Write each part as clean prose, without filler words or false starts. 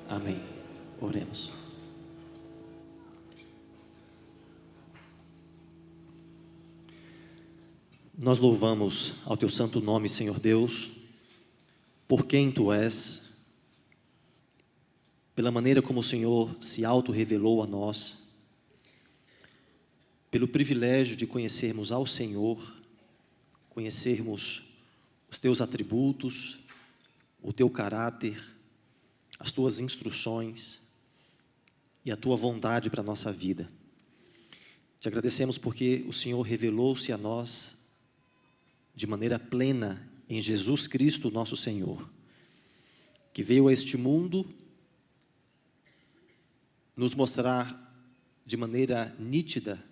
Amém. Oremos. Nós louvamos ao Teu santo nome, Senhor Deus, por quem Tu és, pela maneira como o Senhor se auto-revelou a nós, pelo privilégio de conhecermos ao Senhor, conhecermos os Teus atributos, o Teu caráter, as Tuas instruções e a Tua vontade para a nossa vida. Te agradecemos porque o Senhor revelou-se a nós de maneira plena em Jesus Cristo, nosso Senhor, que veio a este mundo nos mostrar de maneira nítida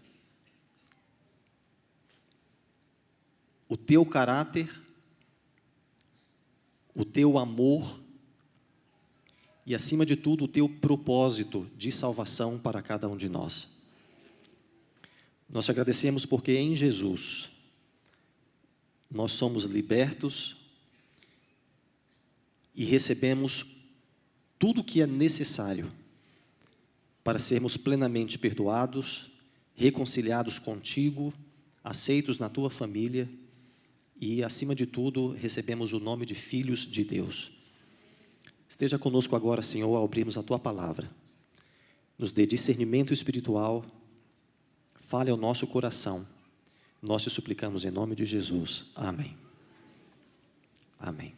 o Teu caráter, o Teu amor e, acima de tudo, o Teu propósito de salvação para cada um de nós. Nós te agradecemos porque em Jesus nós somos libertos e recebemos tudo o que é necessário para sermos plenamente perdoados, reconciliados contigo, aceitos na Tua família e, acima de tudo, recebemos o nome de filhos de Deus. Esteja conosco agora, Senhor, ao abrirmos a Tua palavra. Nos dê discernimento espiritual, fale ao nosso coração. Nós te suplicamos em nome de Jesus. Amém. Amém.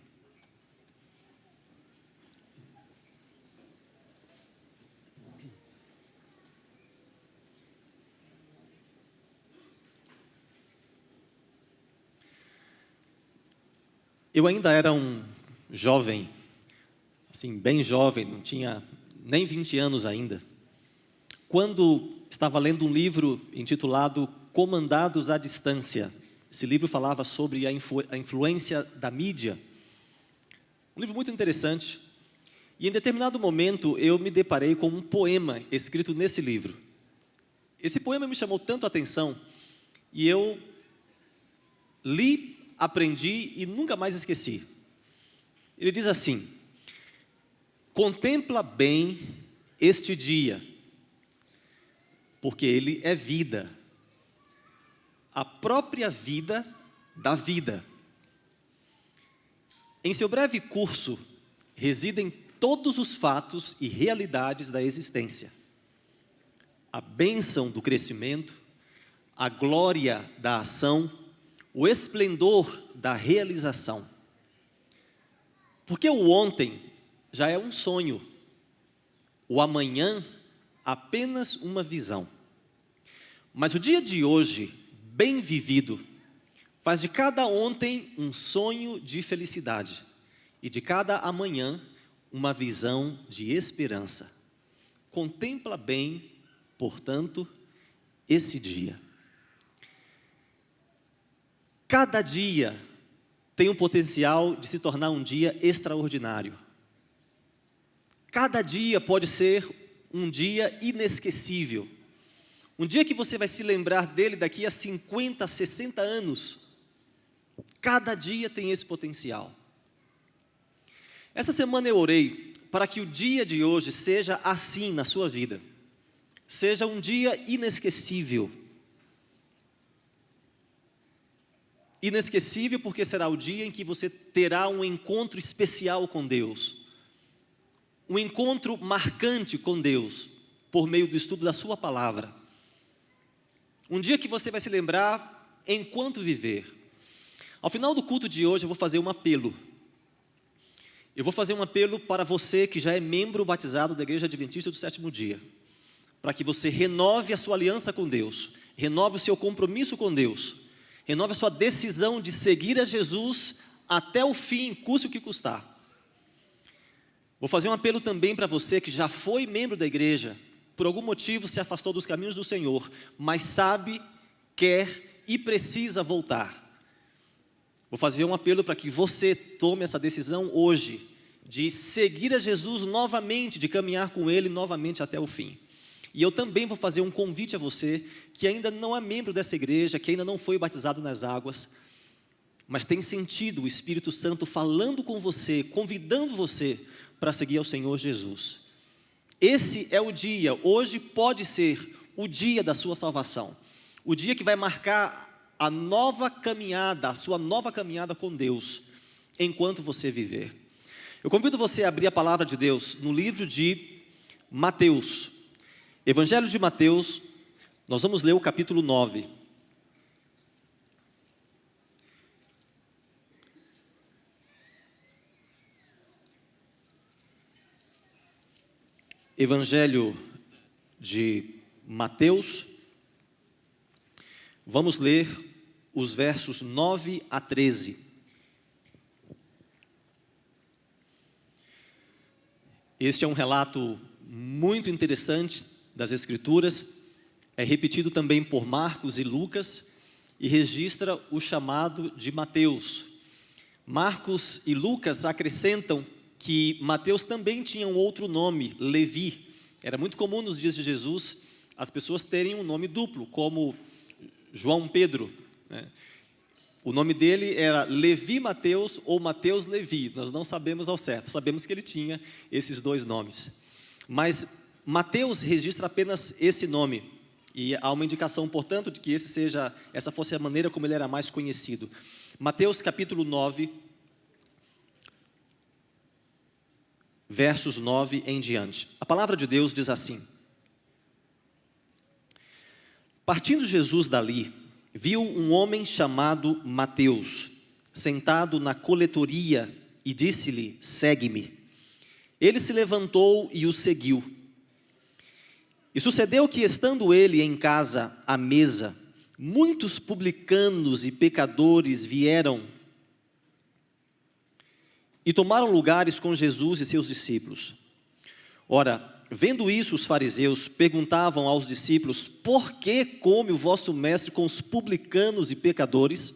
Eu ainda era um jovem, assim, bem jovem, não tinha nem 20 anos ainda, quando estava lendo um livro intitulado Comandados à Distância. Esse livro falava sobre a influência da mídia. Um livro muito interessante. E em determinado momento eu me deparei com um poema escrito nesse livro. Esse poema me chamou tanto a atenção e eu li, aprendi e nunca mais esqueci. Ele diz assim: contempla bem este dia, porque ele é vida, a própria vida da vida. Em seu breve curso, residem todos os fatos e realidades da existência. A bênção do crescimento, a glória da ação, o esplendor da realização. Porque o ontem já é um sonho, o amanhã apenas uma visão. Mas o dia de hoje, bem vivido, faz de cada ontem um sonho de felicidade e de cada amanhã uma visão de esperança. Contempla bem, portanto, esse dia. Cada dia tem o potencial de se tornar um dia extraordinário. Cada dia pode ser um dia inesquecível. Um dia que você vai se lembrar dele daqui a 50, 60 anos. Cada dia tem esse potencial. Essa semana eu orei para que o dia de hoje seja assim na sua vida. Seja um dia inesquecível. Inesquecível porque será o dia em que você terá um encontro especial com Deus. Um encontro marcante com Deus, por meio do estudo da sua palavra. Um dia que você vai se lembrar enquanto viver. Ao final do culto de hoje eu vou fazer um apelo. Eu vou fazer um apelo para você que já é membro batizado da Igreja Adventista do Sétimo Dia. Para que você renove a sua aliança com Deus. Renove o seu compromisso com Deus. Renove a sua decisão de seguir a Jesus até o fim, custe o que custar. Vou fazer um apelo também para você que já foi membro da igreja, por algum motivo se afastou dos caminhos do Senhor, mas sabe, quer e precisa voltar. Vou fazer um apelo para que você tome essa decisão hoje, de seguir a Jesus novamente, de caminhar com Ele novamente até o fim. E eu também vou fazer um convite a você, que ainda não é membro dessa igreja, que ainda não foi batizado nas águas, mas tem sentido o Espírito Santo falando com você, convidando você para seguir ao Senhor Jesus. Esse é o dia, hoje pode ser o dia da sua salvação. O dia que vai marcar a nova caminhada, a sua nova caminhada com Deus, enquanto você viver. Eu convido você a abrir a palavra de Deus no livro de Mateus. Evangelho de Mateus, nós vamos ler o capítulo 9. Evangelho de Mateus, vamos ler os versos 9 a 13. Este é um relato muito interessante das Escrituras, é repetido também por Marcos e Lucas, e registra o chamado de Mateus. Marcos e Lucas acrescentam que Mateus também tinha um outro nome, Levi. Era muito comum nos dias de Jesus as pessoas terem um nome duplo, como João Pedro, né? O nome dele era Levi Mateus ou Mateus Levi, nós não sabemos ao certo, sabemos que ele tinha esses dois nomes. Mas Mateus registra apenas esse nome, e há uma indicação, portanto, de que essa fosse a maneira como ele era mais conhecido. Mateus capítulo 9, versos 9 em diante. A palavra de Deus diz assim: Partindo Jesus dali, viu um homem chamado Mateus, sentado na coletoria, e disse-lhe: Segue-me. Ele se levantou e o seguiu. E sucedeu que, estando ele em casa, à mesa, muitos publicanos e pecadores vieram e tomaram lugares com Jesus e seus discípulos. Ora, vendo isso, os fariseus perguntavam aos discípulos: Por que come o vosso mestre com os publicanos e pecadores?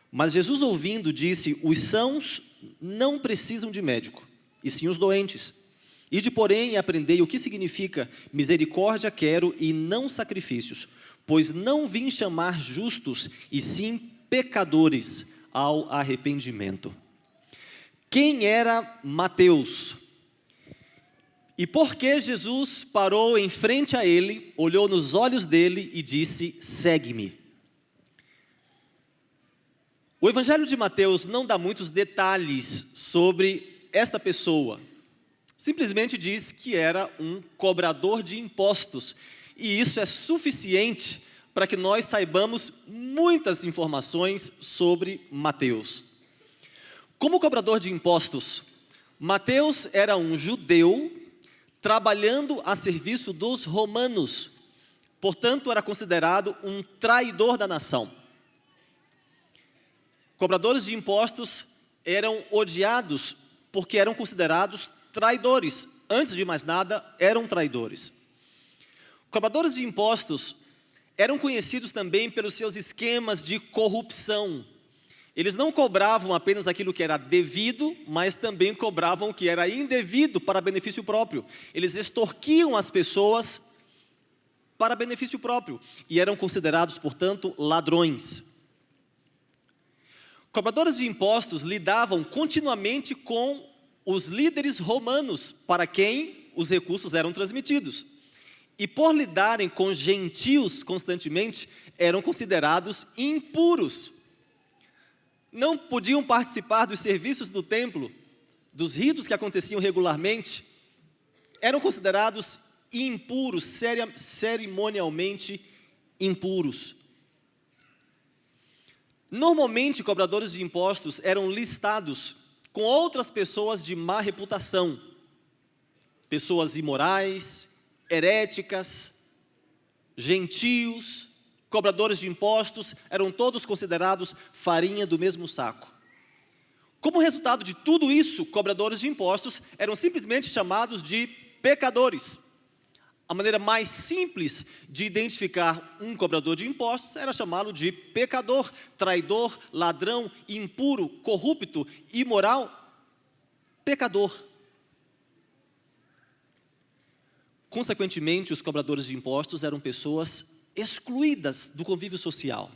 Mas Jesus, ouvindo, disse: Os sãos não precisam de médico, e sim os doentes. Ide, porém, e aprendei o que significa misericórdia quero e não sacrifícios, pois não vim chamar justos, e sim pecadores ao arrependimento. Quem era Mateus? E por que Jesus parou em frente a ele, olhou nos olhos dele e disse: Segue-me? O Evangelho de Mateus não dá muitos detalhes sobre esta pessoa. Simplesmente diz que era um cobrador de impostos. E isso é suficiente para que nós saibamos muitas informações sobre Mateus. Como cobrador de impostos, Mateus era um judeu trabalhando a serviço dos romanos. Portanto, era considerado um traidor da nação. Cobradores de impostos eram odiados porque eram considerados traidores. Antes de mais nada, eram traidores. Cobradores de impostos eram conhecidos também pelos seus esquemas de corrupção. Eles não cobravam apenas aquilo que era devido, mas também cobravam o que era indevido para benefício próprio. Eles extorquiam as pessoas para benefício próprio e eram considerados, portanto, ladrões. Cobradores de impostos lidavam continuamente com os líderes romanos, para quem os recursos eram transmitidos. E por lidarem com gentios constantemente, eram considerados impuros. Não podiam participar dos serviços do templo, dos ritos que aconteciam regularmente. Eram considerados impuros, cerimonialmente impuros. Normalmente, cobradores de impostos eram listados com outras pessoas de má reputação, pessoas imorais, heréticas, gentios. Cobradores de impostos eram todos considerados farinha do mesmo saco. Como resultado de tudo isso, cobradores de impostos eram simplesmente chamados de pecadores. A maneira mais simples de identificar um cobrador de impostos era chamá-lo de pecador, traidor, ladrão, impuro, corrupto, imoral, pecador. Consequentemente, os cobradores de impostos eram pessoas excluídas do convívio social.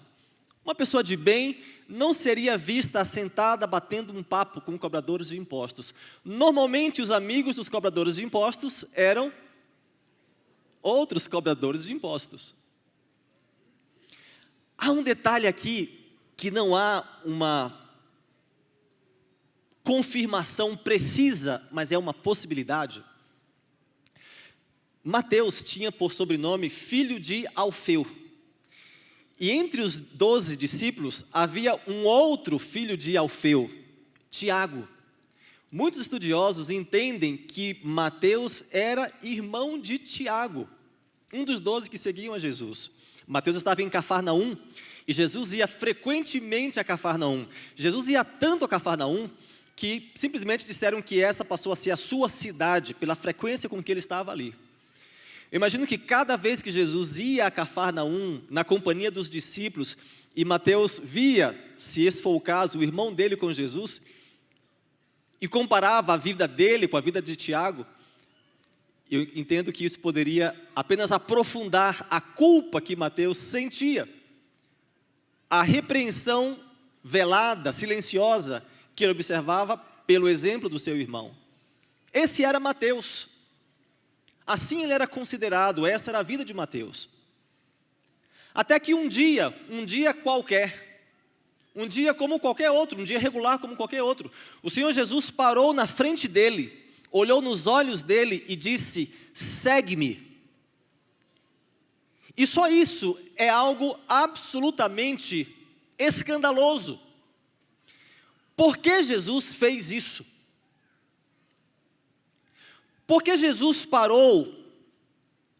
Uma pessoa de bem não seria vista assentada batendo um papo com cobradores de impostos. Normalmente os amigos dos cobradores de impostos eram outros cobradores de impostos. Há um detalhe aqui que não há uma confirmação precisa, mas é uma possibilidade. Mateus tinha por sobrenome filho de Alfeu. E entre os 12 discípulos havia um outro filho de Alfeu, Tiago. Muitos estudiosos entendem que Mateus era irmão de Tiago, um dos 12 que seguiam a Jesus. Mateus estava em Cafarnaum e Jesus ia frequentemente a Cafarnaum. Jesus ia tanto a Cafarnaum que simplesmente disseram que essa passou a ser a sua cidade, pela frequência com que ele estava ali. Eu imagino que cada vez que Jesus ia a Cafarnaum, na companhia dos discípulos, e Mateus via, se esse for o caso, o irmão dele com Jesus, e comparava a vida dele com a vida de Tiago, eu entendo que isso poderia apenas aprofundar a culpa que Mateus sentia, a repreensão velada, silenciosa, que ele observava pelo exemplo do seu irmão. Esse era Mateus. Assim ele era considerado, essa era a vida de Mateus. Até que um dia qualquer, um dia como qualquer outro, um dia regular como qualquer outro, o Senhor Jesus parou na frente dele, olhou nos olhos dele e disse: segue-me. E só isso é algo absolutamente escandaloso. Por que Jesus fez isso? Porque Jesus parou,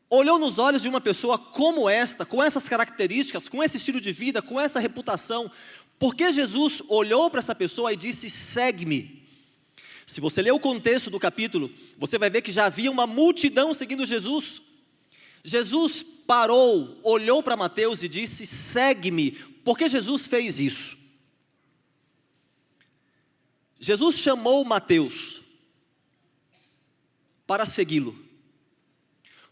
olhou nos olhos de uma pessoa como esta, com essas características, com esse estilo de vida, com essa reputação. Porque Jesus olhou para essa pessoa e disse: segue-me. Se você ler o contexto do capítulo, você vai ver que já havia uma multidão seguindo Jesus. Jesus parou, olhou para Mateus e disse: segue-me. Por que Jesus fez isso? Jesus chamou Mateus para segui-lo,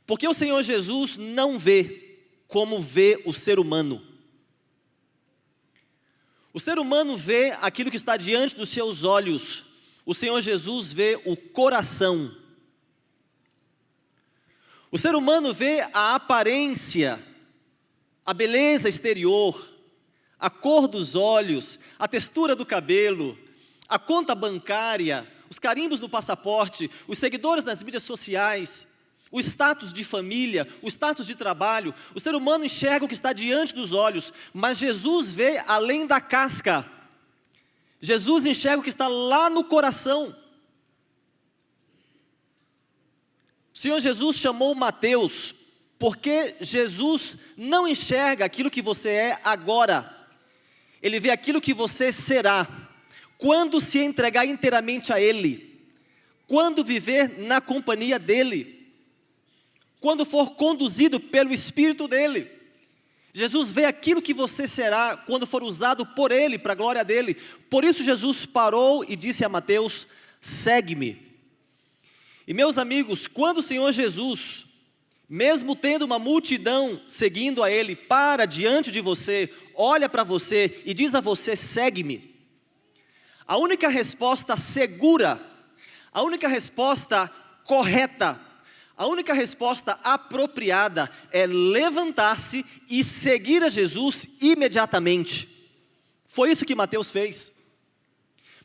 porque o Senhor Jesus não vê como vê o ser humano. O ser humano vê aquilo que está diante dos seus olhos, o Senhor Jesus vê o coração. O ser humano vê a aparência, a beleza exterior, a cor dos olhos, a textura do cabelo, a conta bancária, os carimbos no passaporte, os seguidores nas mídias sociais, o status de família, o status de trabalho. O ser humano enxerga o que está diante dos olhos, mas Jesus vê além da casca. Jesus enxerga o que está lá no coração. O Senhor Jesus chamou Mateus, porque Jesus não enxerga aquilo que você é agora. Ele vê aquilo que você será quando se entregar inteiramente a Ele, quando viver na companhia dEle, quando for conduzido pelo Espírito dEle. Jesus vê aquilo que você será quando for usado por Ele, para a glória dEle. Por isso Jesus parou e disse a Mateus: segue-me. E meus amigos, quando o Senhor Jesus, mesmo tendo uma multidão seguindo a Ele, para diante de você, olha para você e diz a você: segue-me. A única resposta segura, a única resposta correta, a única resposta apropriada é levantar-se e seguir a Jesus imediatamente. Foi isso que Mateus fez.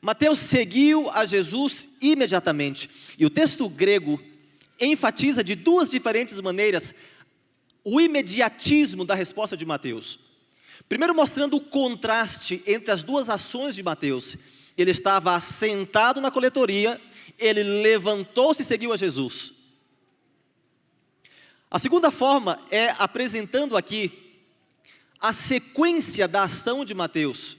Mateus seguiu a Jesus imediatamente. E o texto grego enfatiza de duas diferentes maneiras o imediatismo da resposta de Mateus. Primeiro, mostrando o contraste entre as duas ações de Mateus. Ele estava sentado na coletoria, ele levantou-se e seguiu a Jesus. A segunda forma é apresentando aqui a sequência da ação de Mateus.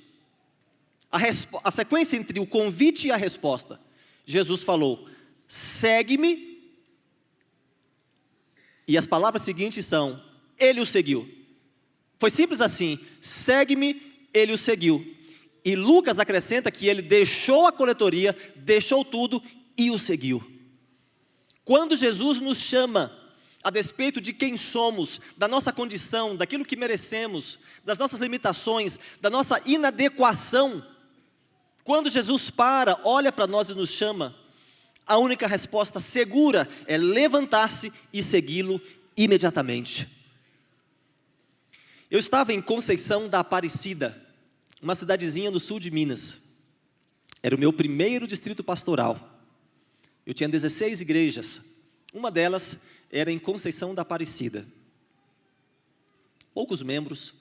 A sequência entre o convite e a resposta. Jesus falou: segue-me. E as palavras seguintes são: ele o seguiu. Foi simples assim: segue-me, ele o seguiu. E Lucas acrescenta que ele deixou a coletoria, deixou tudo e o seguiu. Quando Jesus nos chama, a despeito de quem somos, da nossa condição, daquilo que merecemos, das nossas limitações, da nossa inadequação, quando Jesus olha para nós e nos chama, a única resposta segura é levantar-se e segui-lo imediatamente. Eu estava em Conceição da Aparecida, uma cidadezinha no sul de Minas. Era o meu primeiro distrito pastoral. Eu tinha 16 igrejas. Uma delas era em Conceição da Aparecida. Poucos membros.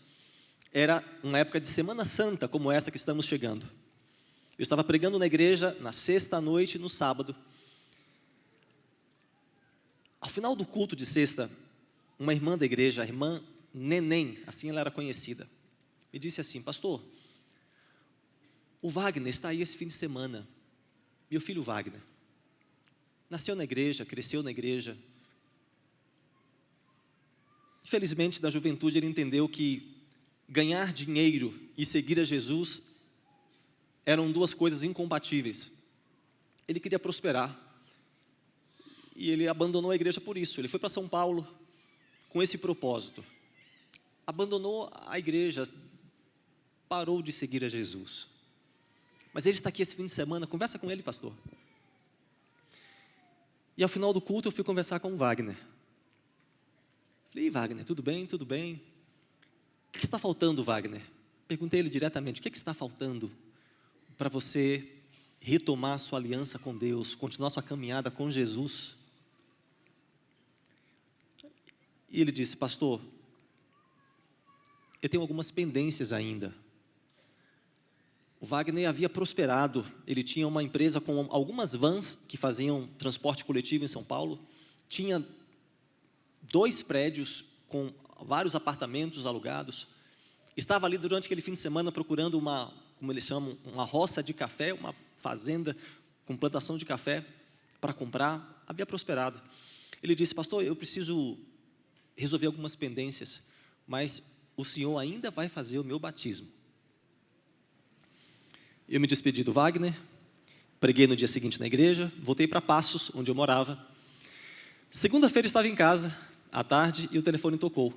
Era uma época de Semana Santa, como essa que estamos chegando. Eu estava pregando na igreja na sexta à noite e no sábado. Ao final do culto de sexta, uma irmã da igreja, a irmã Neném, assim ela era conhecida, me disse assim: pastor, o Wagner está aí esse fim de semana. Meu filho Wagner nasceu na igreja, cresceu na igreja. Infelizmente, na juventude ele entendeu que ganhar dinheiro e seguir a Jesus eram duas coisas incompatíveis. Ele queria prosperar e ele abandonou a igreja por isso. Ele foi para São Paulo com esse propósito. Abandonou a igreja, parou de seguir a Jesus. Mas ele está aqui esse fim de semana, conversa com ele, pastor. E ao final do culto eu fui conversar com o Wagner. Falei: Wagner, tudo bem? Tudo bem? O que está faltando, Wagner? Perguntei ele diretamente: o que está faltando para você retomar sua aliança com Deus, continuar sua caminhada com Jesus? E ele disse: pastor, eu tenho algumas pendências ainda. O Wagner havia prosperado, ele tinha uma empresa com algumas vans que faziam transporte coletivo em São Paulo, tinha 2 prédios com vários apartamentos alugados, estava ali durante aquele fim de semana procurando como eles chamam, uma roça de café, uma fazenda com plantação de café para comprar, havia prosperado. Ele disse: pastor, eu preciso resolver algumas pendências, mas o senhor ainda vai fazer o meu batismo. Eu me despedi do Wagner, preguei no dia seguinte na igreja, voltei para Passos, onde eu morava. Segunda-feira estava em casa, à tarde, e o telefone tocou.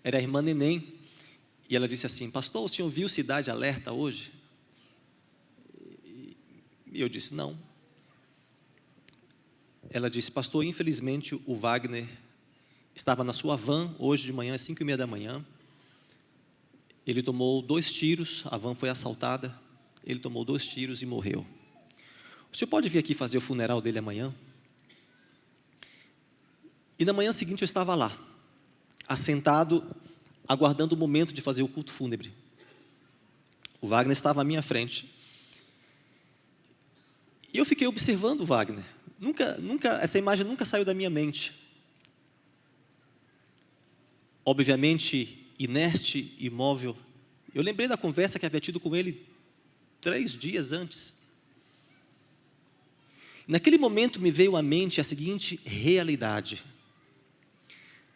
Era a irmã Neném, e ela disse assim: pastor, o senhor viu Cidade Alerta hoje? E eu disse: não. Ela disse: pastor, infelizmente o Wagner estava na sua van hoje de manhã, às 5h30 da manhã. Ele tomou 2 tiros, a van foi assaltada, ele tomou 2 tiros e morreu. O senhor pode vir aqui fazer o funeral dele amanhã? E na manhã seguinte eu estava lá, assentado, aguardando o momento de fazer o culto fúnebre. O Wagner estava à minha frente. E eu fiquei observando o Wagner. Essa imagem nunca saiu da minha mente. Obviamente, inerte, imóvel. Eu lembrei da conversa que havia tido com ele 3 dias antes. Naquele momento me veio à mente a seguinte realidade: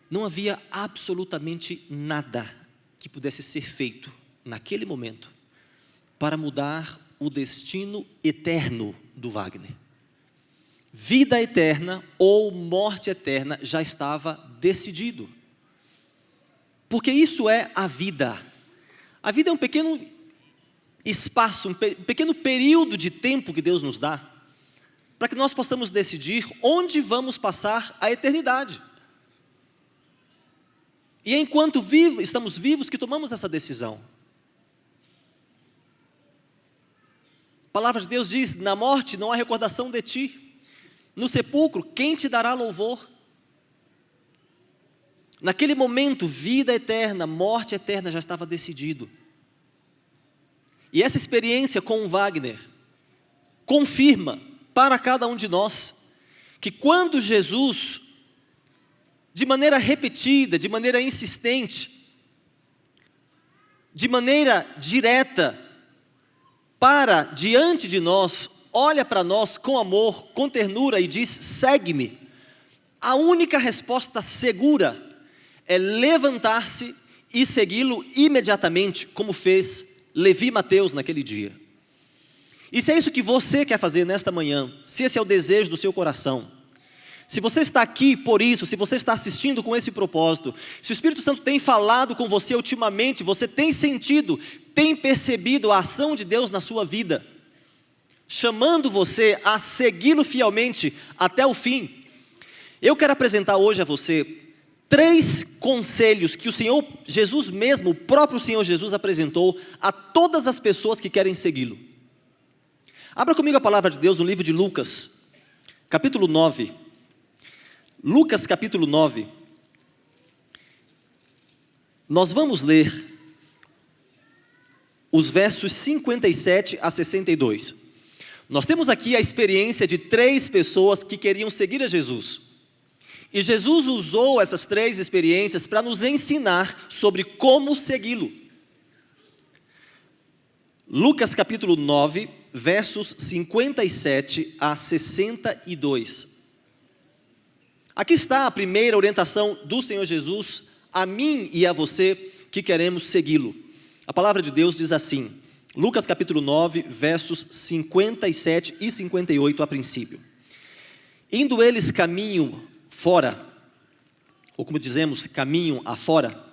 não havia absolutamente nada que pudesse ser feito naquele momento para mudar o destino eterno do Wagner. Vida eterna ou morte eterna já estava decidido. Porque isso é a vida. A vida é um pequeno espaço, um pequeno período de tempo que Deus nos dá, para que nós possamos decidir onde vamos passar a eternidade. E é enquanto estamos vivos que tomamos essa decisão. A palavra de Deus diz: na morte não há recordação de ti. No sepulcro, quem te dará louvor? Naquele momento, vida eterna, morte eterna já estava decidido. E essa experiência com o Wagner confirma para cada um de nós que quando Jesus, de maneira repetida, de maneira insistente, de maneira direta, para diante de nós, olha para nós com amor, com ternura e diz: segue-me, a única resposta segura é levantar-se e segui-lo imediatamente, como fez Levi e Mateus naquele dia. E se é isso que você quer fazer nesta manhã, se esse é o desejo do seu coração, Se você está aqui por isso, se você está assistindo com esse propósito, se o Espírito Santo tem falado com você ultimamente, você tem sentido, tem percebido a ação de Deus na sua vida, chamando você a segui-lo fielmente até o fim, eu quero apresentar hoje a você 3 conselhos que o Senhor Jesus mesmo, o próprio Senhor Jesus apresentou a todas as pessoas que querem segui-lo. Abra comigo a palavra de Deus no livro de Lucas, capítulo 9. Lucas capítulo 9. Nós vamos ler os versos 57 a 62. Nós temos aqui a experiência de 3 pessoas que queriam seguir a Jesus. E Jesus usou essas 3 experiências para nos ensinar sobre como segui-lo. Lucas capítulo 9, versos 57 a 62. Aqui está a primeira orientação do Senhor Jesus a mim e a você que queremos segui-lo. A palavra de Deus diz assim, Lucas capítulo 9, versos 57 e 58 a princípio. Indo eles caminho fora, ou como dizemos, caminho afora,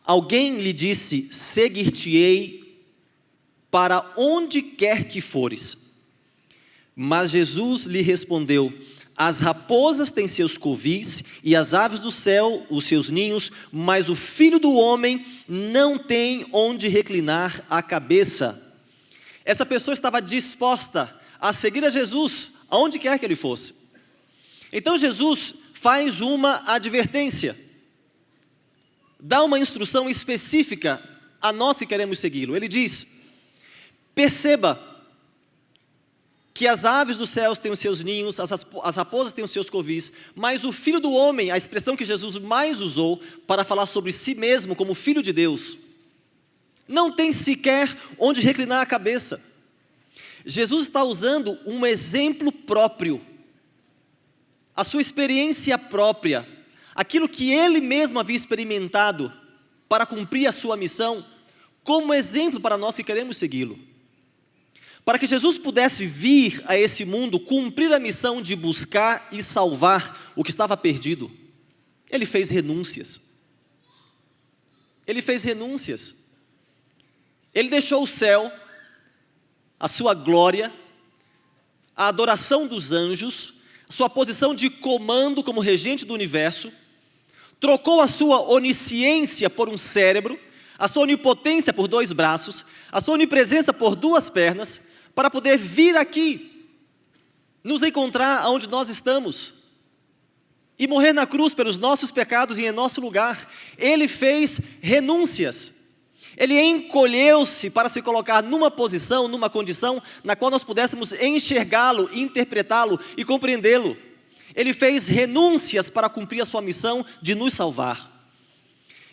alguém lhe disse, seguir-te-ei para onde quer que fores. Mas Jesus lhe respondeu, as raposas têm seus covis e as aves do céu os seus ninhos, mas o Filho do Homem não tem onde reclinar a cabeça. Essa pessoa estava disposta a seguir a Jesus, aonde quer que ele fosse. Então Jesus faz uma advertência, dá uma instrução específica a nós que queremos segui-lo. Ele diz, perceba que as aves dos céus têm os seus ninhos, as raposas têm os seus covis, mas o Filho do Homem, a expressão que Jesus mais usou para falar sobre si mesmo como Filho de Deus, não tem sequer onde reclinar a cabeça. Jesus está usando um exemplo próprio, a sua experiência própria, aquilo que ele mesmo havia experimentado para cumprir a sua missão, como exemplo para nós que queremos segui-lo. Para que Jesus pudesse vir a esse mundo, cumprir a missão de buscar e salvar o que estava perdido, ele fez renúncias. Ele fez renúncias. Ele deixou o céu, a sua glória, a adoração dos anjos, sua posição de comando como regente do universo, trocou a sua onisciência por um cérebro, a sua onipotência por 2 braços, a sua onipresença por 2 pernas, para poder vir aqui, nos encontrar onde nós estamos, e morrer na cruz pelos nossos pecados e em nosso lugar. Ele fez renúncias, ele encolheu-se para se colocar numa posição, numa condição, na qual nós pudéssemos enxergá-lo, interpretá-lo e compreendê-lo. Ele fez renúncias para cumprir a sua missão de nos salvar.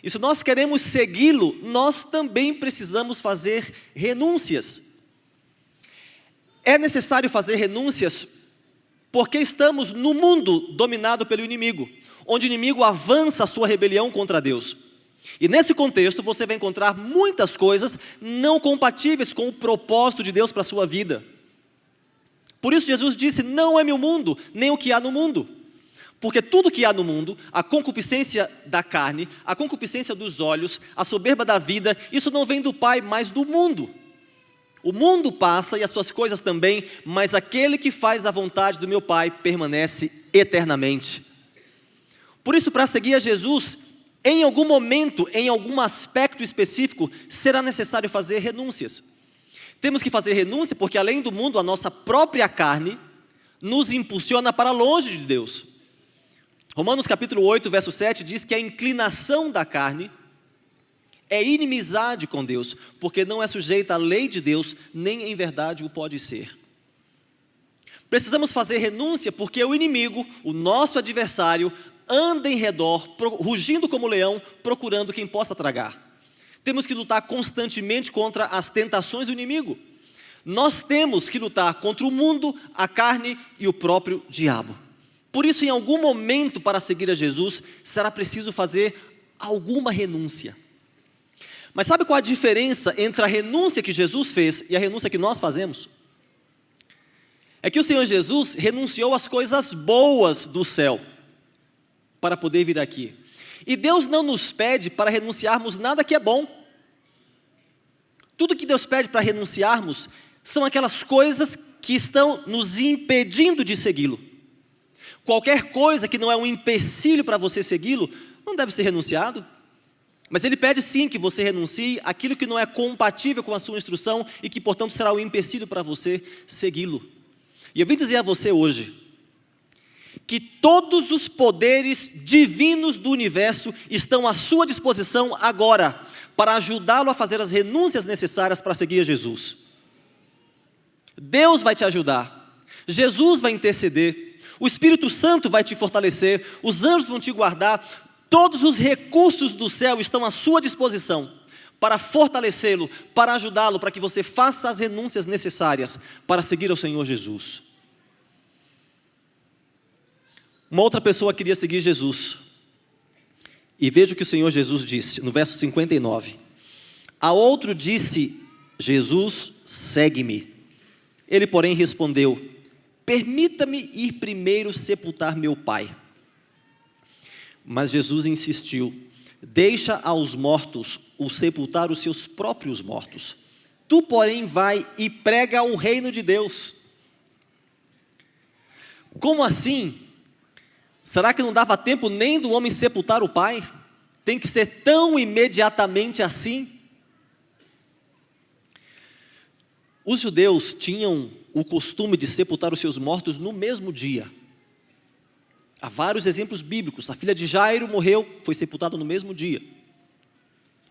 E se nós queremos segui-lo, nós também precisamos fazer renúncias. É necessário fazer renúncias porque estamos no mundo dominado pelo inimigo, onde o inimigo avança a sua rebelião contra Deus. E nesse contexto você vai encontrar muitas coisas não compatíveis com o propósito de Deus para a sua vida. Por isso Jesus disse, não é meu mundo, nem o que há no mundo. Porque tudo que há no mundo, a concupiscência da carne, a concupiscência dos olhos, a soberba da vida, isso não vem do Pai, mas do mundo. O mundo passa e as suas coisas também, mas aquele que faz a vontade do meu Pai permanece eternamente. Por isso, para seguir a Jesus, em algum momento, em algum aspecto específico, será necessário fazer renúncias. Temos que fazer renúncia porque, além do mundo, a nossa própria carne nos impulsiona para longe de Deus. Romanos capítulo 8, verso 7 diz que a inclinação da carne é inimizade com Deus, porque não é sujeita à lei de Deus, nem em verdade o pode ser. Precisamos fazer renúncia porque o inimigo, o nosso adversário, anda em redor, rugindo como leão, procurando quem possa tragar. Temos que lutar constantemente contra as tentações do inimigo. Nós temos que lutar contra o mundo, a carne e o próprio diabo. Por isso, em algum momento para seguir a Jesus, será preciso fazer alguma renúncia. Mas sabe qual a diferença entre a renúncia que Jesus fez e a renúncia que nós fazemos? é que o Senhor Jesus renunciou às coisas boas do céu para poder vir aqui. E Deus não nos pede para renunciarmos nada que é bom. Tudo que Deus pede para renunciarmos são aquelas coisas que estão nos impedindo de segui-lo. Qualquer coisa que não é um empecilho para você segui-lo, não deve ser renunciado. Mas Ele pede sim que você renuncie aquilo que não é compatível com a sua instrução e que, portanto, será um empecilho para você segui-lo. E eu vim dizer a você hoje, que todos os poderes divinos do universo estão à sua disposição agora, para ajudá-lo a fazer as renúncias necessárias para seguir a Jesus. Deus vai te ajudar, Jesus vai interceder, o Espírito Santo vai te fortalecer, os anjos vão te guardar, todos os recursos do céu estão à sua disposição, para fortalecê-lo, para ajudá-lo, para que você faça as renúncias necessárias para seguir ao Senhor Jesus. Uma outra pessoa queria seguir Jesus, e veja o que o Senhor Jesus disse, no verso 59. A outro disse Jesus: segue-me. Ele, porém, respondeu: permita-me ir primeiro sepultar meu pai. Mas Jesus insistiu: deixa aos mortos o sepultar os seus próprios mortos. Tu, porém, vai e prega o reino de Deus. Como assim? Será que não dava tempo nem do homem sepultar o pai? Tem que ser tão imediatamente assim? Os judeus tinham o costume de sepultar os seus mortos no mesmo dia. Há vários exemplos bíblicos. A filha de Jairo morreu, foi sepultada no mesmo dia.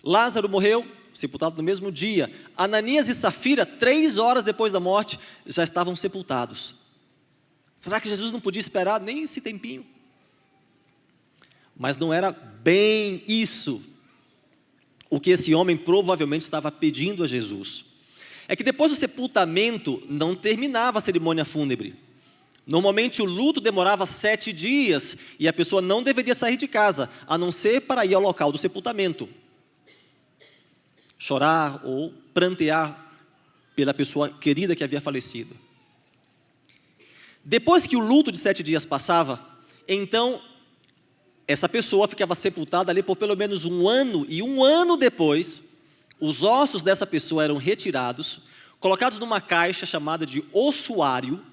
Lázaro morreu, sepultado no mesmo dia. Ananias e Safira, 3 horas depois da morte, já estavam sepultados. Será que Jesus não podia esperar nem esse tempinho? Mas não era bem isso o que esse homem provavelmente estava pedindo a Jesus. É que depois do sepultamento não terminava a cerimônia fúnebre. Normalmente o luto demorava 7 dias e a pessoa não deveria sair de casa, a não ser para ir ao local do sepultamento. Chorar ou prantear pela pessoa querida que havia falecido. Depois que o luto de 7 dias passava, então essa pessoa ficava sepultada ali por pelo menos 1 ano, e 1 ano depois, os ossos dessa pessoa eram retirados, colocados numa caixa chamada de ossuário,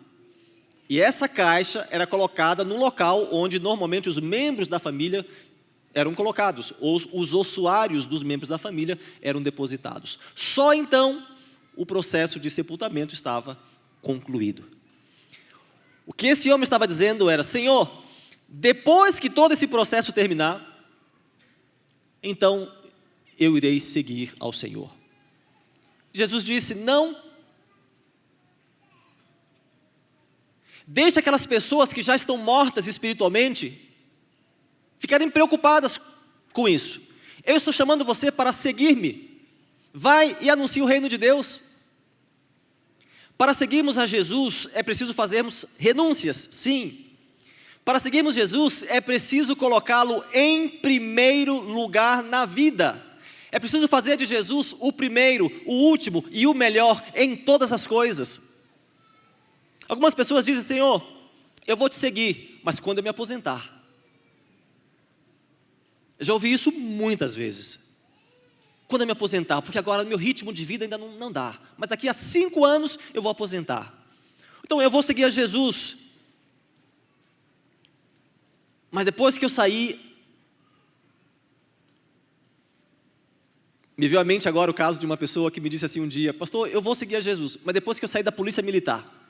e essa caixa era colocada no local onde normalmente os membros da família eram colocados, os ossuários dos membros da família eram depositados. Só então o processo de sepultamento estava concluído. O que esse homem estava dizendo era: Senhor, depois que todo esse processo terminar, então eu irei seguir ao Senhor. Jesus disse: não. Deixa aquelas pessoas que já estão mortas espiritualmente ficarem preocupadas com isso. Eu estou chamando você para seguir-me. Vai e anuncie o reino de Deus. Para seguirmos a Jesus é preciso fazermos renúncias, sim. Para seguirmos Jesus é preciso colocá-lo em primeiro lugar na vida. É preciso fazer de Jesus o primeiro, o último e o melhor em todas as coisas. Algumas pessoas dizem: Senhor, eu vou te seguir, mas quando eu me aposentar. Já ouvi isso muitas vezes. Quando eu me aposentar, porque agora meu ritmo de vida ainda não dá. Mas daqui a 5 anos eu vou aposentar. Então eu vou seguir a Jesus. Mas depois que eu sair, me veio à mente agora o caso de uma pessoa que me disse assim um dia: pastor, eu vou seguir a Jesus, mas depois que eu sair da polícia militar.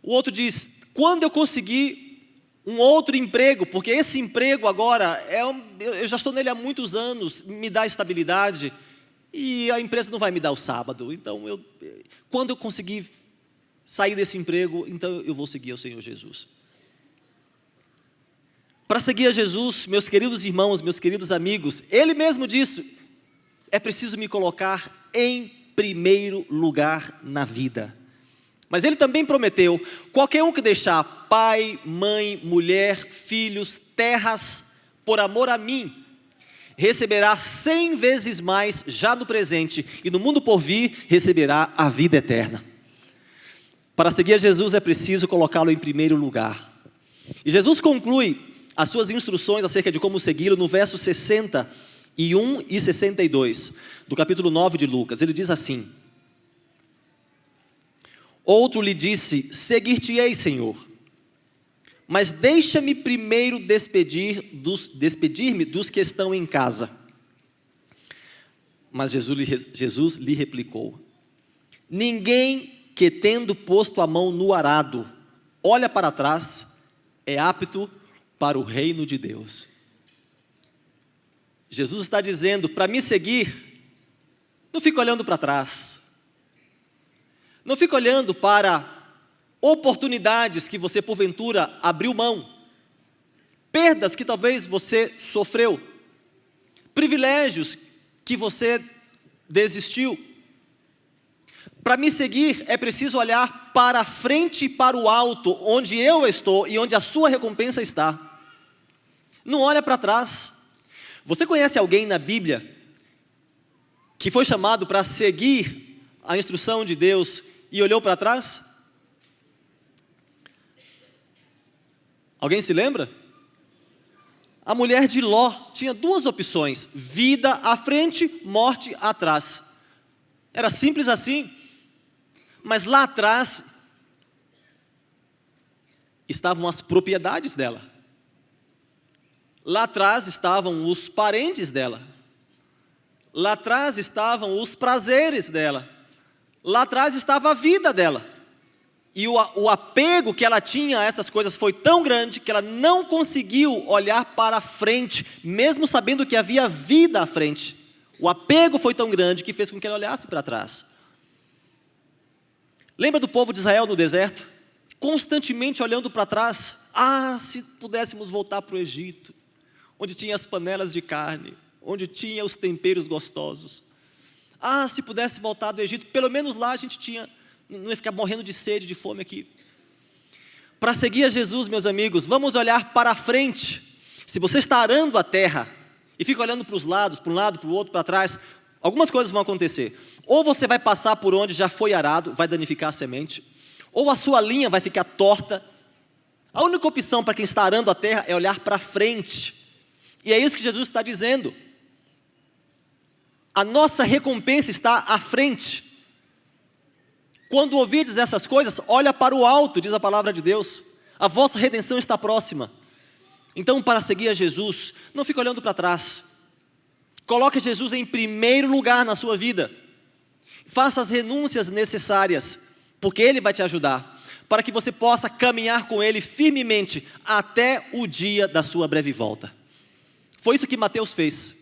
O outro diz: quando eu conseguir um outro emprego, porque esse emprego agora, eu já estou nele há muitos anos, me dá estabilidade, e a empresa não vai me dar o sábado, então quando eu conseguir sair desse emprego, então eu vou seguir ao Senhor Jesus. Para seguir a Jesus, meus queridos irmãos, meus queridos amigos, Ele mesmo disse: é preciso me colocar em primeiro lugar na vida. Mas Ele também prometeu: qualquer um que deixar pai, mãe, mulher, filhos, terras, por amor a mim, receberá 100 vezes mais já no presente, e no mundo por vir receberá a vida eterna. Para seguir a Jesus é preciso colocá-lo em primeiro lugar. E Jesus conclui as suas instruções acerca de como segui-lo no verso 61 e 62 do capítulo 9 de Lucas. Ele diz assim: outro lhe disse: seguir-te-ei, Senhor, mas deixa-me primeiro despedir-me dos que estão em casa. Mas Jesus lhe replicou: ninguém que, tendo posto a mão no arado, olha para trás, é apto para o reino de Deus. Jesus está dizendo: para me seguir, não fique olhando para trás, não fique olhando para oportunidades que você porventura abriu mão, perdas que talvez você sofreu, privilégios que você desistiu. Para me seguir é preciso olhar para frente e para o alto, onde eu estou e onde a sua recompensa está. Não olha para trás. Você conhece alguém na Bíblia que foi chamado para seguir a instrução de Deus e olhou para trás? Alguém se lembra? A mulher de Ló tinha duas opções: vida à frente, morte atrás. Era simples assim. Mas lá atrás estavam as propriedades dela. Lá atrás estavam os parentes dela. Lá atrás estavam os prazeres dela. Lá atrás estava a vida dela. E o apego que ela tinha a essas coisas foi tão grande que ela não conseguiu olhar para frente, mesmo sabendo que havia vida à frente. O apego foi tão grande que fez com que ela olhasse para trás. Lembra do povo de Israel no deserto? Constantemente olhando para trás. Ah, se pudéssemos voltar para o Egito, onde tinha as panelas de carne, onde tinha os temperos gostosos. Ah, se pudesse voltar do Egito, pelo menos lá a gente não ia ficar morrendo de sede, de fome aqui. Para seguir a Jesus, meus amigos, vamos olhar para frente. Se você está arando a terra e fica olhando para os lados, para um lado, para o outro, para trás, algumas coisas vão acontecer. Ou você vai passar por onde já foi arado, vai danificar a semente, ou a sua linha vai ficar torta. A única opção para quem está arando a terra é olhar para frente. E é isso que Jesus está dizendo. A nossa recompensa está à frente. Quando ouvirdes essas coisas, olha para o alto, diz a palavra de Deus. A vossa redenção está próxima. Então, para seguir a Jesus, não fique olhando para trás. Coloque Jesus em primeiro lugar na sua vida. Faça as renúncias necessárias, porque Ele vai te ajudar, para que você possa caminhar com Ele firmemente até o dia da sua breve volta. Foi isso que Mateus fez.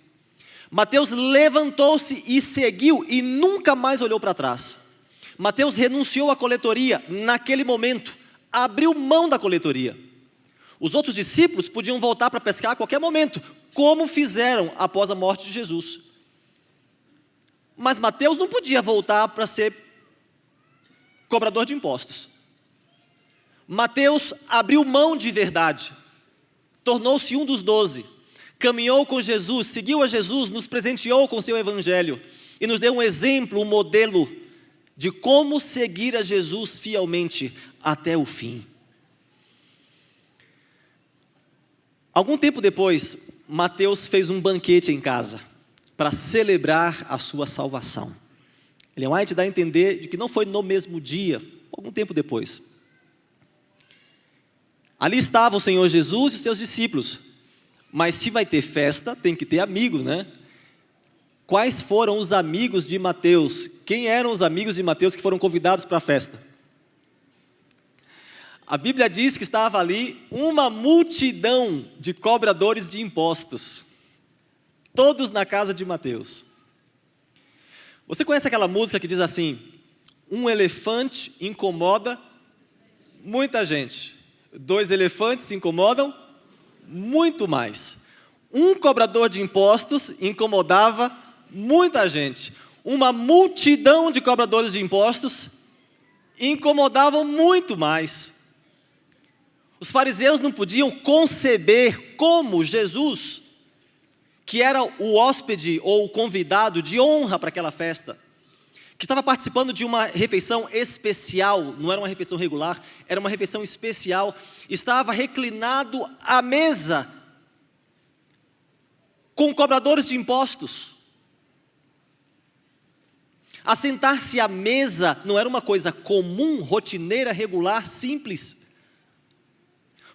Mateus levantou-se e seguiu e nunca mais olhou para trás. Mateus renunciou à coletoria naquele momento, abriu mão da coletoria. Os outros discípulos podiam voltar para pescar a qualquer momento, como fizeram após a morte de Jesus. Mas Mateus não podia voltar para ser cobrador de impostos. Mateus abriu mão de verdade, tornou-se um dos 12, caminhou com Jesus, seguiu a Jesus, nos presenteou com seu evangelho e nos deu um exemplo, um modelo de como seguir a Jesus fielmente até o fim. Algum tempo depois, Mateus fez um banquete em casa para celebrar a sua salvação. Ellen White dá a entender de que não foi no mesmo dia, algum tempo depois. Ali estava o Senhor Jesus e seus discípulos. Mas se vai ter festa, tem que ter amigos, né? Quais foram os amigos de Mateus? Quem eram os amigos de Mateus que foram convidados para a festa? A Bíblia diz que estava ali uma multidão de cobradores de impostos. Todos na casa de Mateus. Você conhece aquela música que diz assim: um elefante incomoda muita gente. 2 elefantes incomodam muito mais. Um cobrador de impostos incomodava muita gente. Uma multidão de cobradores de impostos incomodavam muito mais. Os fariseus não podiam conceber como Jesus, que era o hóspede ou o convidado de honra para aquela festa, que estava participando de uma refeição especial, não era uma refeição regular, era uma refeição especial, estava reclinado à mesa com cobradores de impostos. Assentar-se à mesa não era uma coisa comum, rotineira, regular, simples.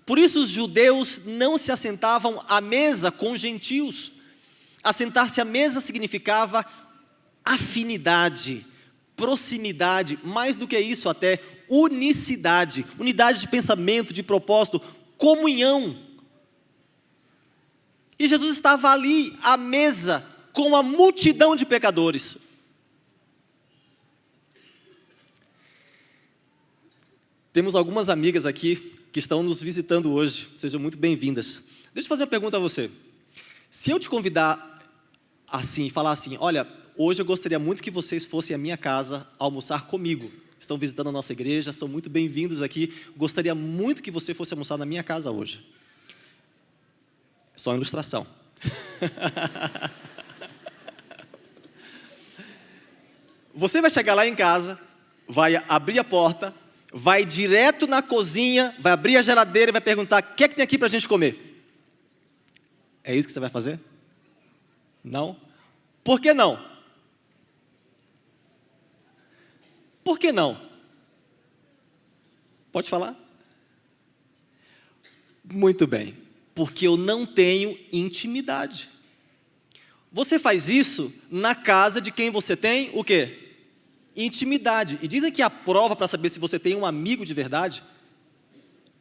Por isso os judeus não se assentavam à mesa com gentios. Assentar-se à mesa significava afinidade, proximidade, mais do que isso até, unicidade, unidade de pensamento, de propósito, comunhão. E Jesus estava ali, à mesa, com a multidão de pecadores. Temos algumas amigas aqui que estão nos visitando hoje, sejam muito bem-vindas. Deixa eu fazer uma pergunta a você. Se eu te convidar assim, falar assim, olha, hoje eu gostaria muito que vocês fossem à minha casa almoçar comigo. Estão visitando a nossa igreja, são muito bem-vindos aqui. Gostaria muito que você fosse almoçar na minha casa hoje. Só uma ilustração. Você vai chegar lá em casa, vai abrir a porta, vai direto na cozinha, vai abrir a geladeira e vai perguntar, o que é que tem aqui para a gente comer? É isso que você vai fazer? Não? Por que não? Por que não? Pode falar? Muito bem, porque eu não tenho intimidade. Você faz isso na casa de quem você tem o quê? Intimidade. E dizem que a prova para saber se você tem um amigo de verdade,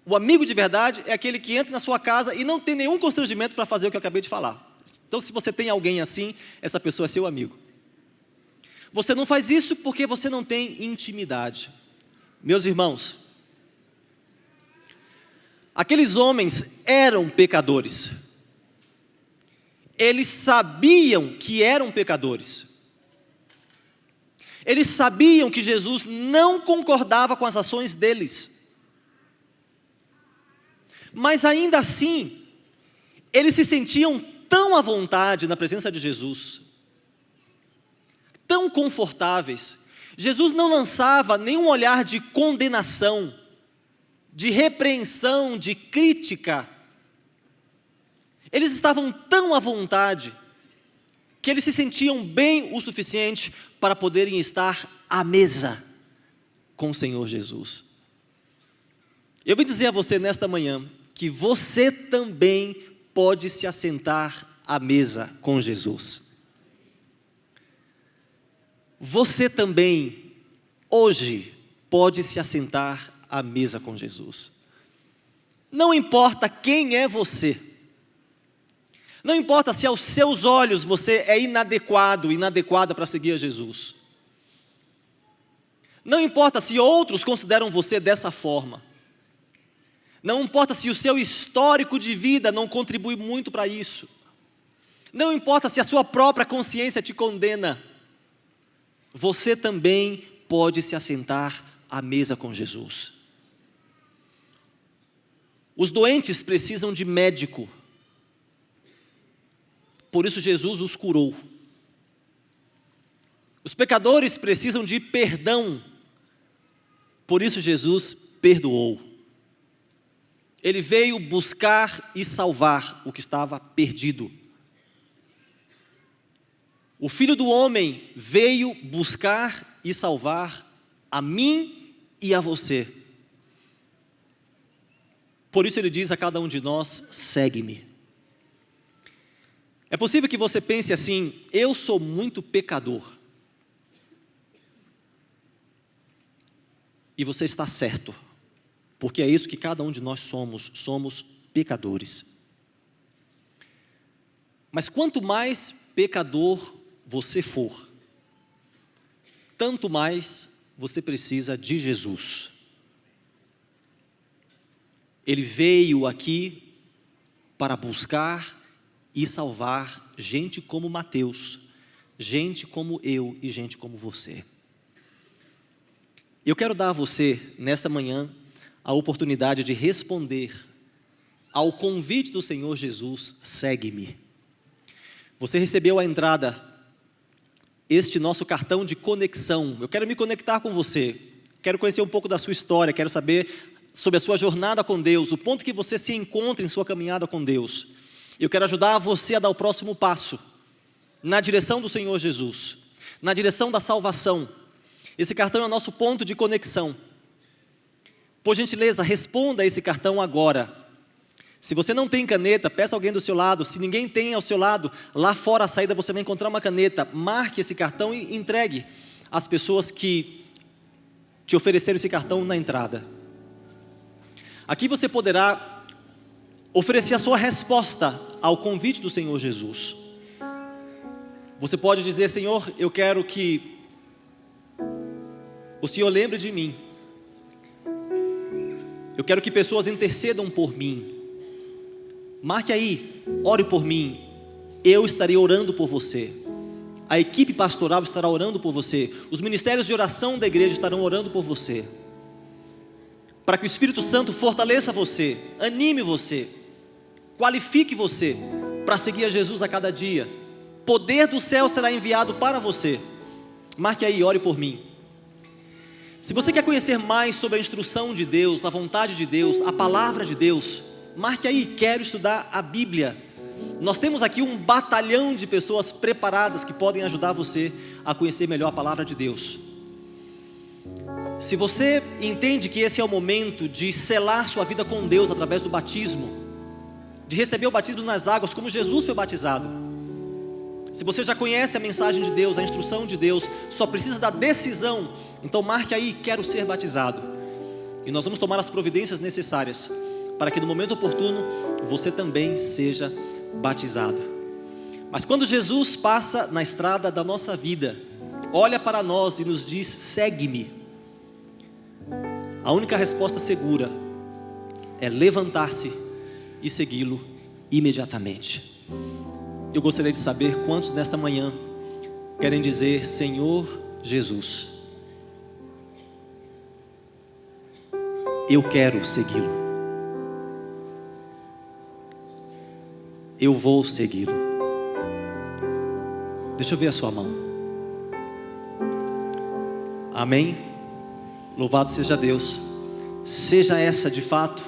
o amigo de verdade é aquele que entra na sua casa e não tem nenhum constrangimento para fazer o que eu acabei de falar. Então, se você tem alguém assim, essa pessoa é seu amigo. Você não faz isso porque você não tem intimidade. Meus irmãos, aqueles homens eram pecadores. Eles sabiam que eram pecadores. Eles sabiam que Jesus não concordava com as ações deles. Mas ainda assim, eles se sentiam tão à vontade na presença de Jesus, tão confortáveis. Jesus não lançava nenhum olhar de condenação, de repreensão, de crítica. Eles estavam tão à vontade, que eles se sentiam bem o suficiente para poderem estar à mesa com o Senhor Jesus. Eu vim dizer a você nesta manhã, que você também pode se assentar à mesa com Jesus. Você também, hoje, pode se assentar à mesa com Jesus. Não importa quem é você. Não importa se aos seus olhos você é inadequado, inadequada para seguir a Jesus. Não importa se outros consideram você dessa forma. Não importa se o seu histórico de vida não contribui muito para isso. Não importa se a sua própria consciência te condena. Você também pode se assentar à mesa com Jesus. Os doentes precisam de médico. Por isso Jesus os curou. Os pecadores precisam de perdão. Por isso Jesus perdoou. Ele veio buscar e salvar o que estava perdido. O Filho do Homem veio buscar e salvar a mim e a você. Por isso ele diz a cada um de nós, segue-me. É possível que você pense assim, eu sou muito pecador. E você está certo, porque é isso que cada um de nós somos pecadores. Mas quanto mais pecador você for, tanto mais você precisa de Jesus. Ele veio aqui para buscar e salvar gente como Mateus, gente como eu e gente como você. Eu quero dar a você, nesta manhã, a oportunidade de responder ao convite do Senhor Jesus, segue-me. você recebeu à entrada este nosso cartão de conexão. Eu quero me conectar com você, quero conhecer um pouco da sua história, quero saber sobre a sua jornada com Deus, o ponto que você se encontra em sua caminhada com Deus. Eu quero ajudar você a dar o próximo passo, na direção do Senhor Jesus, na direção da salvação. Esse cartão é o nosso ponto de conexão. Por gentileza, responda a esse cartão agora. Se você não tem caneta, peça alguém do seu lado. Se ninguém tem ao seu lado, lá fora à saída você vai encontrar uma caneta. Marque esse cartão e entregue às pessoas que te ofereceram esse cartão na entrada. Aqui você poderá oferecer a sua resposta ao convite do Senhor Jesus. Você pode dizer: Senhor, eu quero que o Senhor lembre de mim. Eu quero que pessoas intercedam por mim. Marque aí, ore por mim. Eu estarei orando por você. A equipe pastoral estará orando por você. Os ministérios de oração da igreja estarão orando por você. Para que o Espírito Santo fortaleça você, anime você, qualifique você para seguir a Jesus a cada dia. Poder do céu será enviado para você. Marque aí, ore por mim. Se você quer conhecer mais sobre a instrução de Deus, a vontade de Deus, a palavra de Deus, marque aí, quero estudar a Bíblia. Nós temos aqui um batalhão de pessoas preparadas que podem ajudar você a conhecer melhor a palavra de Deus. Se você entende que esse é o momento de selar sua vida com Deus através do batismo, de receber o batismo nas águas como Jesus foi batizado, se você já conhece a mensagem de Deus, a instrução de Deus, só precisa da decisão, então marque aí, quero ser batizado. E nós vamos tomar as providências necessárias para que no momento oportuno você também seja batizado. Mas quando Jesus passa na estrada da nossa vida, olha para nós e nos diz: segue-me, a única resposta segura é levantar-se e segui-lo imediatamente. Eu gostaria de saber quantos nesta manhã querem dizer: Senhor Jesus, eu quero segui-lo, eu vou segui-lo. Deixa eu ver a sua mão. Amém? Louvado seja Deus. Seja essa de fato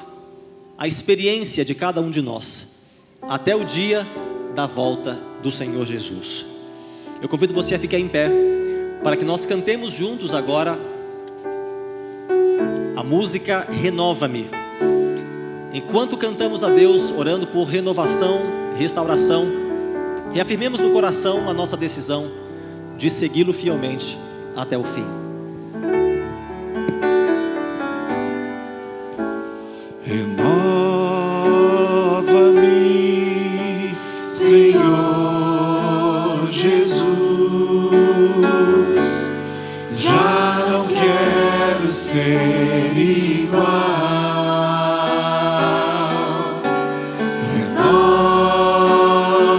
a experiência de cada um de nós, até o dia da volta do Senhor Jesus. Eu convido você a ficar em pé, para que nós cantemos juntos agora a música Renova-me. Enquanto cantamos a Deus, orando por renovação, restauração, reafirmemos no coração a nossa decisão de segui-lo fielmente até o fim. Renova-me, Senhor Jesus, já não quero ser igual.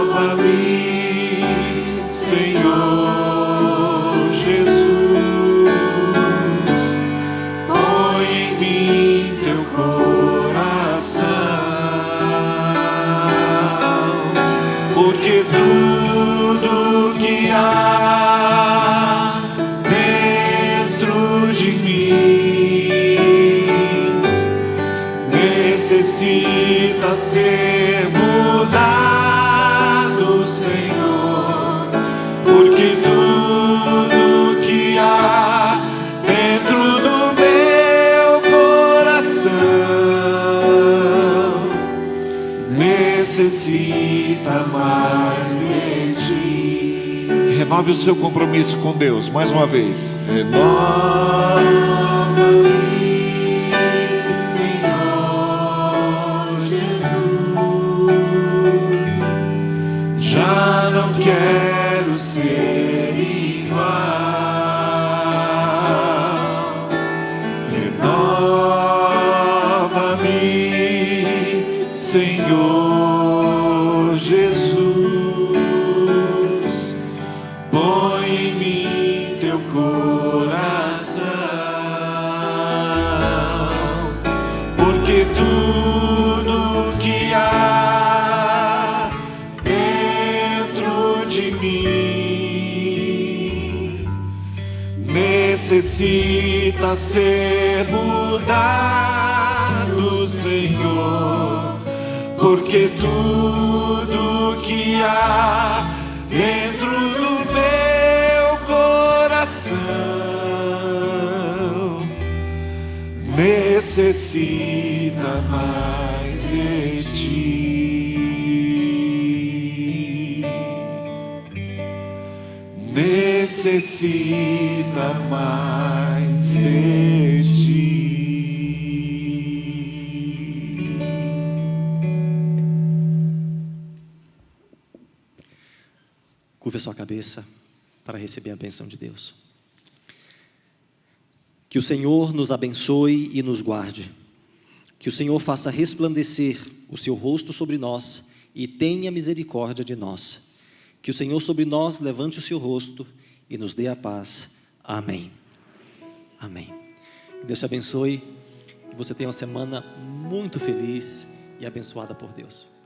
Renova-me, Senhor Jesus, põe em mim teu coração, porque tudo que há dentro de mim necessita ser mudado, Senhor, porque tudo que há dentro do meu coração necessita mais de ti. Renove o seu compromisso com Deus mais uma vez. Renova-me, Senhor Jesus, já não quero ser igual. Renova-me, Senhor Jesus, põe em mim teu coração, porque tudo que há dentro necessita ser mudado, Senhor, porque tudo que há dentro do meu coração necessita mais de ti, necessita mais de ti. Curva a sua cabeça para receber a bênção de Deus. Que o Senhor nos abençoe e nos guarde. Que o Senhor faça resplandecer o seu rosto sobre nós e tenha misericórdia de nós. Que o Senhor sobre nós levante o seu rosto e nos dê a paz. Amém. Amém. Que Deus te abençoe. Que você tenha uma semana muito feliz e abençoada por Deus.